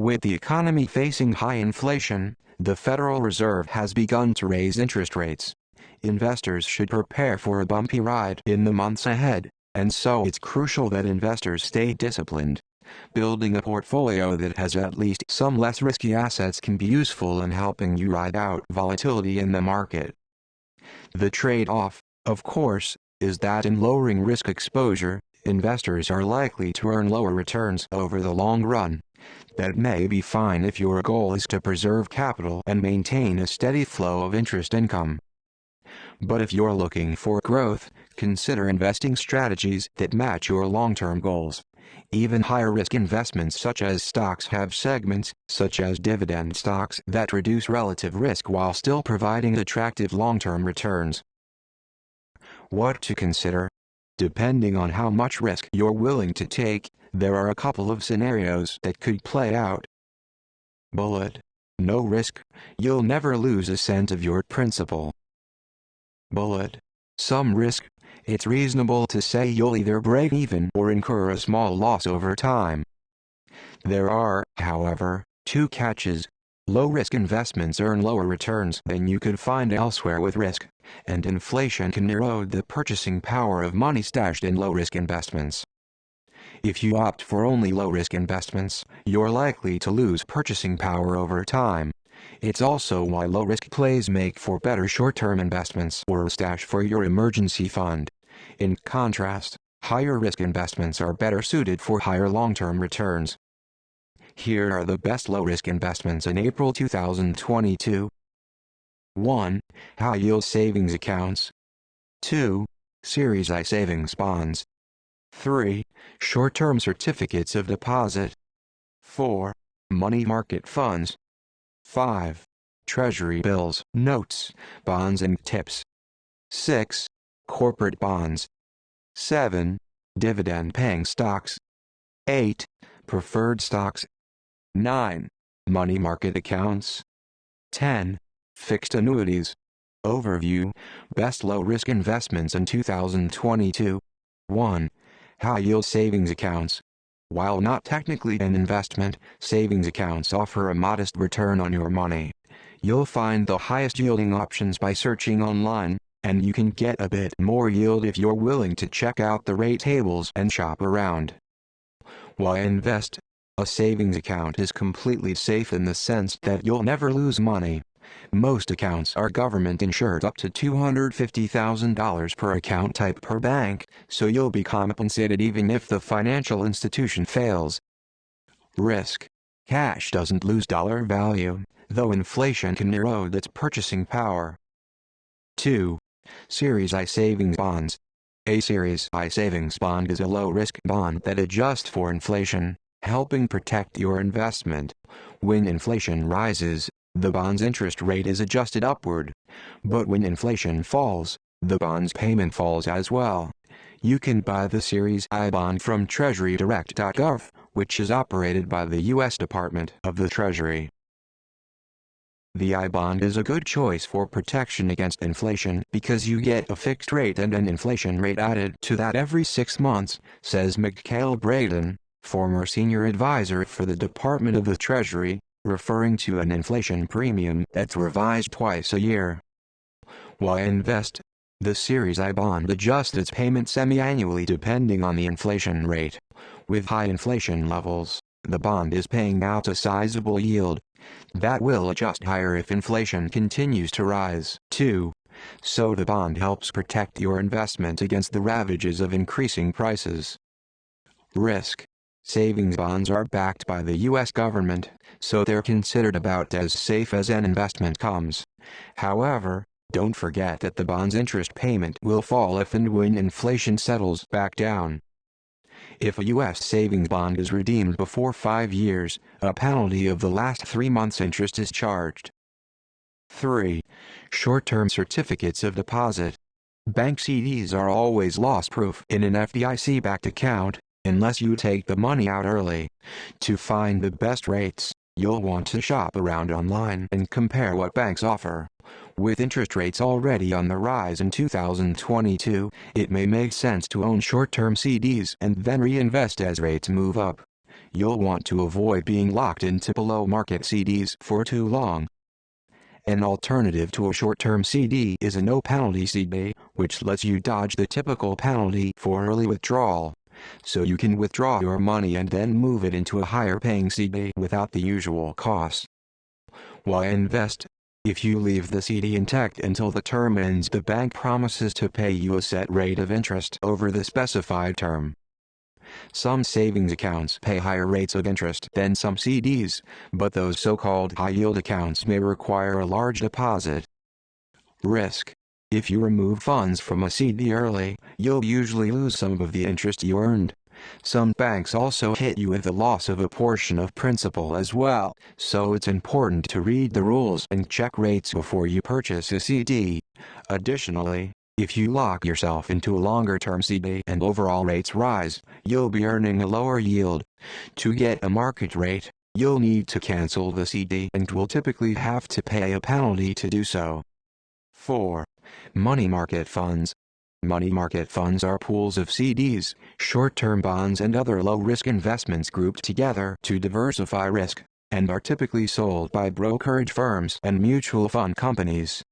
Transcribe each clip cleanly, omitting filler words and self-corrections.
With the economy facing high inflation, the Federal Reserve has begun to raise interest rates. Investors should prepare for a bumpy ride in the months ahead, and so it's crucial that investors stay disciplined. Building a portfolio that has at least some less risky assets can be useful in helping you ride out volatility in the market. The trade-off, of course, is that in lowering risk exposure, investors are likely to earn lower returns over the long run. That may be fine if your goal is to preserve capital and maintain a steady flow of interest income. But if you're looking for growth, consider investing strategies that match your long-term goals. Even higher-risk investments such as stocks have segments, such as dividend stocks, that reduce relative risk while still providing attractive long-term returns. What to consider? Depending on how much risk you're willing to take, there are a couple of scenarios that could play out. Bullet. No risk. You'll never lose a cent of your principal. Bullet. Some risk. It's reasonable to say you'll either break even or incur a small loss over time. There are, however, two catches. Low-risk investments earn lower returns than you could find elsewhere with risk, and inflation can erode the purchasing power of money stashed in low-risk investments. If you opt for only low-risk investments, you're likely to lose purchasing power over time. It's also why low-risk plays make for better short-term investments or a stash for your emergency fund. In contrast, higher-risk investments are better suited for higher long-term returns. Here are the best low-risk investments in April 2022. 1. High-yield savings accounts. 2. Series I savings bonds. 3. Short-term certificates of deposit. 4. Money market funds. 5. Treasury bills, notes, bonds and tips. 6. Corporate bonds. 7. Dividend-paying stocks. 8. Preferred stocks. 9. Money market accounts. 10. Fixed annuities. Overview: Best low-risk investments in 2022. 1. High-yield savings accounts. While not technically an investment, savings accounts offer a modest return on your money. You'll find the highest yielding options by searching online, and you can get a bit more yield if you're willing to check out the rate tables and shop around. Why invest? A savings account is completely safe in the sense that you'll never lose money. Most accounts are government insured up to $250,000 per account type per bank, so you'll be compensated even if the financial institution fails. Risk. Cash doesn't lose dollar value, though inflation can erode its purchasing power. 2. Series I savings bonds. A Series I savings bond is a low-risk bond that adjusts for inflation, helping protect your investment. When inflation rises, the bond's interest rate is adjusted upward. But when inflation falls, the bond's payment falls as well. You can buy the Series I bond from treasurydirect.gov, which is operated by the U.S. Department of the Treasury. The I bond is a good choice for protection against inflation because you get a fixed rate and an inflation rate added to that every 6 months, says Mikhail Braden, former senior advisor for the Department of the Treasury, referring to an inflation premium that's revised twice a year. Why invest? The Series I bond adjusts its payment semi-annually depending on the inflation rate. With high inflation levels, the bond is paying out a sizable yield. That will adjust higher if inflation continues to rise, too. So the bond helps protect your investment against the ravages of increasing prices. Risk. Savings bonds are backed by the U.S. government, so they're considered about as safe as an investment comes. However, don't forget that the bond's interest payment will fall if and when inflation settles back down. If a U.S. savings bond is redeemed before 5 years, a penalty of the last 3 months' interest is charged. 3. Short-term certificates of deposit. Bank CDs are always loss-proof in an FDIC-backed account, unless you take the money out early. To find the best rates, you'll want to shop around online and compare what banks offer. With interest rates already on the rise in 2022, it may make sense to own short-term CDs and then reinvest as rates move up. you'll want to avoid being locked into below-market CDs for too long. An alternative to a short-term CD is a no-penalty CD, which lets you dodge the typical penalty for early withdrawal, so you can withdraw your money and then move it into a higher-paying CD without the usual costs. Why invest? If you leave the CD intact until the term ends, the bank promises to pay you a set rate of interest over the specified term. Some savings accounts pay higher rates of interest than some CDs, but those so-called high-yield accounts may require a large deposit. Risk. If you remove funds from a CD early, you'll usually lose some of the interest you earned. Some banks also hit you with the loss of a portion of principal as well, so it's important to read the rules and check rates before you purchase a CD. Additionally, if you lock yourself into a longer-term CD and overall rates rise, you'll be earning a lower yield. To get a market rate, you'll need to cancel the CD and will typically have to pay a penalty to do so. 4. Money market funds. Money market funds are pools of CDs, short-term bonds and other low-risk investments grouped together to diversify risk, and are typically sold by brokerage firms and mutual fund companies.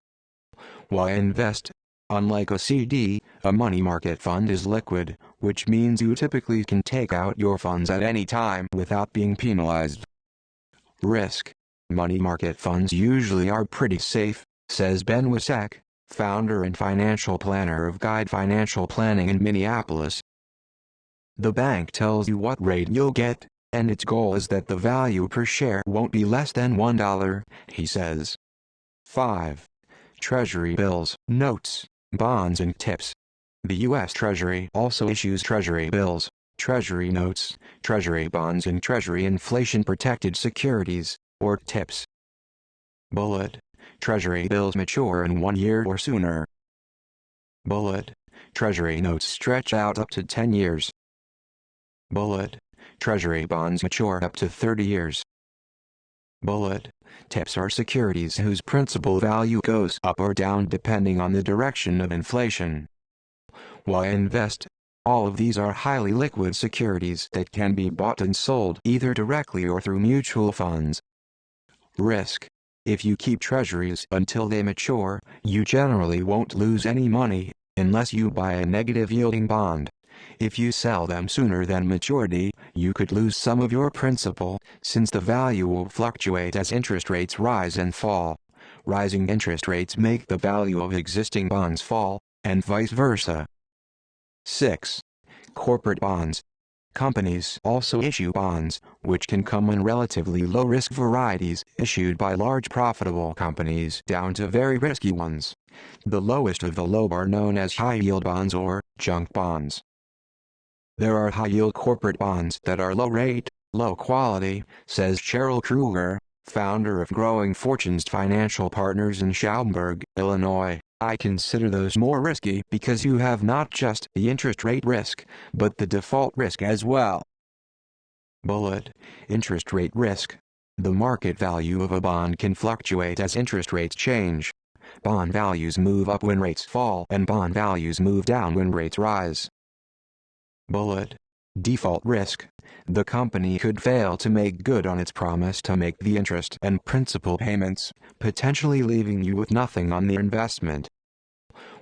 Why invest? Unlike a CD, a money market fund is liquid, which means you typically can take out your funds at any time without being penalized. Risk. Money market funds usually are pretty safe, says Ben Wisek, founder and financial planner of Guide Financial Planning in Minneapolis. The bank tells you what rate you'll get, and its goal is that the value per share won't be less than $1, he says. 5. Treasury bills, notes, bonds and tips. The U.S. Treasury also issues Treasury bills, Treasury notes, Treasury bonds and Treasury inflation-protected securities, or TIPS. Bullet. Treasury bills mature in 1 year or sooner. Bullet. Treasury notes stretch out up to 10 years. Bullet. Treasury bonds mature up to 30 years. Bullet. TIPS are securities whose principal value goes up or down depending on the direction of inflation. Why invest? All of these are highly liquid securities that can be bought and sold either directly or through mutual funds. Risk. If you keep treasuries until they mature, you generally won't lose any money, unless you buy a negative-yielding bond. If you sell them sooner than maturity, you could lose some of your principal, since the value will fluctuate as interest rates rise and fall. Rising interest rates make the value of existing bonds fall, and vice versa. 6. Corporate bonds. Companies also issue bonds, which can come in relatively low-risk varieties issued by large profitable companies down to very risky ones. The lowest of the low are known as high-yield bonds or junk bonds. There are high-yield corporate bonds that are low-rate, low-quality, says Cheryl Kruger, founder of Growing Fortunes Financial Partners in Schaumburg, Illinois. I consider those more risky because you have not just the interest rate risk, but the default risk as well. Bullet. Interest rate risk. The market value of a bond can fluctuate as interest rates change. Bond values move up when rates fall and bond values move down when rates rise. Bullet. Default risk. The company could fail to make good on its promise to make the interest and principal payments, potentially leaving you with nothing on the investment.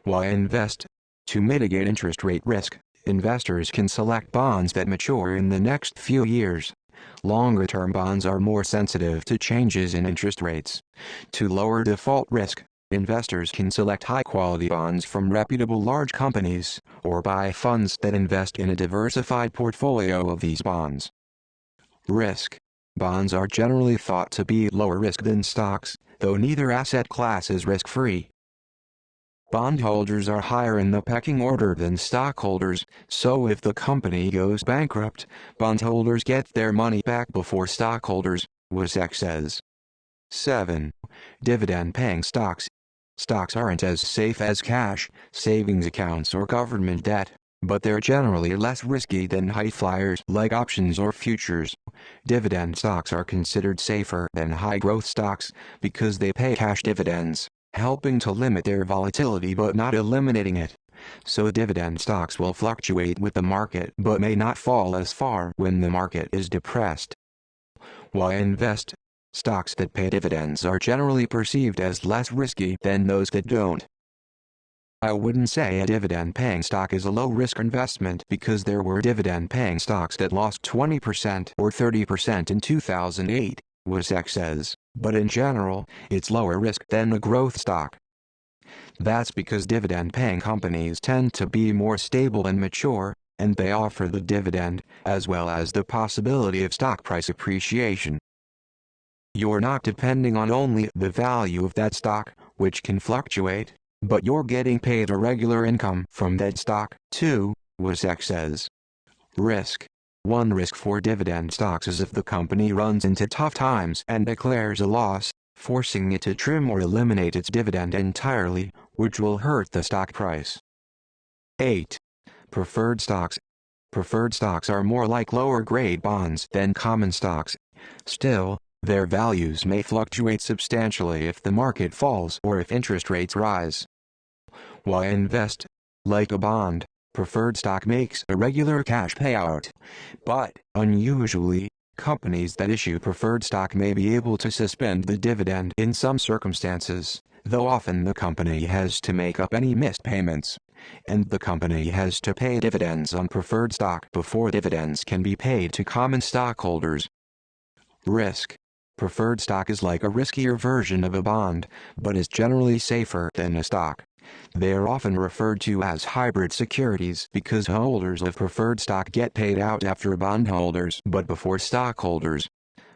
Why invest? To mitigate interest rate risk, investors can select bonds that mature in the next few years. Longer-term bonds are more sensitive to changes in interest rates. To lower default risk, investors can select high-quality bonds from reputable large companies, or buy funds that invest in a diversified portfolio of these bonds. Risk. Bonds are generally thought to be lower risk than stocks, though neither asset class is risk-free. Bondholders are higher in the pecking order than stockholders, so if the company goes bankrupt, bondholders get their money back before stockholders, Wisek says. 7. Dividend-paying stocks. Stocks aren't as safe as cash, savings accounts or government debt, but they're generally less risky than high flyers like options or futures. Dividend stocks are considered safer than high-growth stocks because they pay cash dividends, helping to limit their volatility but not eliminating it. so dividend stocks will fluctuate with the market but may not fall as far when the market is depressed. Why invest? Stocks that pay dividends are generally perceived as less risky than those that don't. I wouldn't say a dividend-paying stock is a low-risk investment because there were dividend-paying stocks that lost 20% or 30% in 2008, WSEC says, but in general, it's lower risk than a growth stock. That's because dividend-paying companies tend to be more stable and mature, and they offer the dividend, as well as the possibility of stock price appreciation. You're not depending on only the value of that stock, which can fluctuate, but you're getting paid a regular income from that stock, too, WSEC says. Risk. One risk for dividend stocks is if the company runs into tough times and declares a loss, forcing it to trim or eliminate its dividend entirely, which will hurt the stock price. 8. Preferred stocks. Preferred stocks are more like lower-grade bonds than common stocks. Still, their values may fluctuate substantially if the market falls or if interest rates rise. Why invest? Like a bond, preferred stock makes a regular cash payout. But, unusually, companies that issue preferred stock may be able to suspend the dividend in some circumstances, though often the company has to make up any missed payments, and the company has to pay dividends on preferred stock before dividends can be paid to common stockholders. Risk. Preferred stock is like a riskier version of a bond, but is generally safer than a stock. They are often referred to as hybrid securities because holders of preferred stock get paid out after bondholders but before stockholders.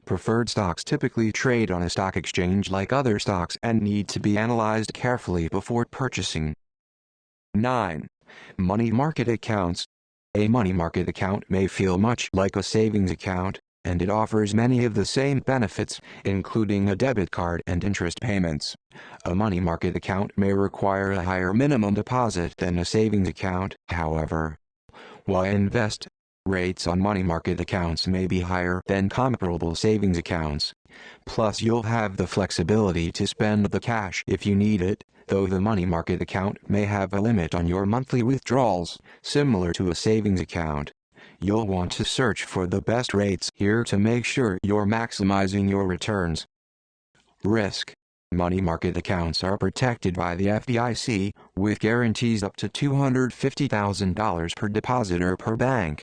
Preferred stocks typically trade on a stock exchange like other stocks and need to be analyzed carefully before purchasing. 9. Money market accounts. A money market account may feel much like a savings account, and it offers many of the same benefits, including a debit card and interest payments. A money market account may require a higher minimum deposit than a savings account, however. Why invest? Rates on money market accounts may be higher than comparable savings accounts. Plus, you'll have the flexibility to spend the cash if you need it, though the money market account may have a limit on your monthly withdrawals, similar to a savings account. You'll want to search for the best rates here to make sure you're maximizing your returns. Risk. Money market accounts are protected by the FDIC, with guarantees up to $250,000 per deposit or per bank.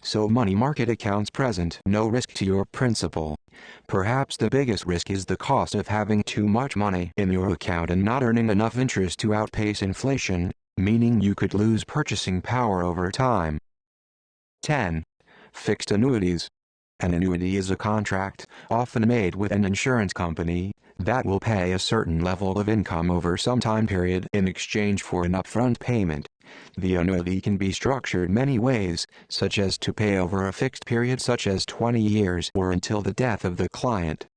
So money market accounts present no risk to your principal. Perhaps the biggest risk is the cost of having too much money in your account and not earning enough interest to outpace inflation, meaning you could lose purchasing power over time. 10. Fixed annuities. An annuity is a contract, often made with an insurance company, that will pay a certain level of income over some time period in exchange for an upfront payment. The annuity can be structured many ways, such as to pay over a fixed period such as 20 years or until the death of the client.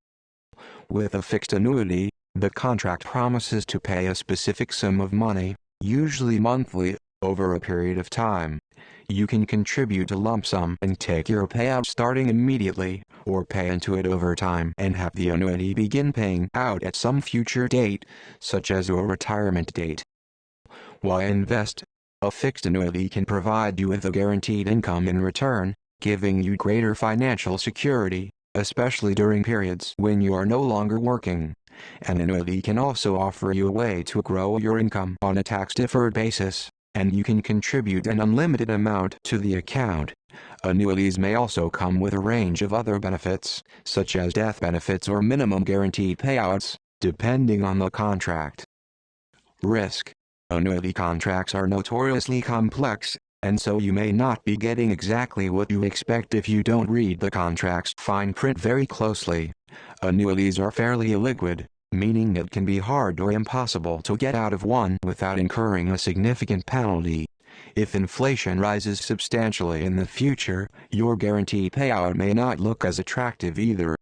With a fixed annuity, the contract promises to pay a specific sum of money, usually monthly, over a period of time. You can contribute a lump sum and take your payout starting immediately, or pay into it over time and have the annuity begin paying out at some future date, such as your retirement date. Why invest? A fixed annuity can provide you with a guaranteed income in return, giving you greater financial security, especially during periods when you are no longer working. An annuity can also offer you a way to grow your income on a tax-deferred basis, and you can contribute an unlimited amount to the account. Annuities may also come with a range of other benefits, such as death benefits or minimum guaranteed payouts, depending on the contract. Risk. Annuity contracts are notoriously complex, and so you may not be getting exactly what you expect if you don't read the contract's fine print very closely. Annuities are fairly illiquid, meaning it can be hard or impossible to get out of one without incurring a significant penalty. If inflation rises substantially in the future, your guaranteed payout may not look as attractive either.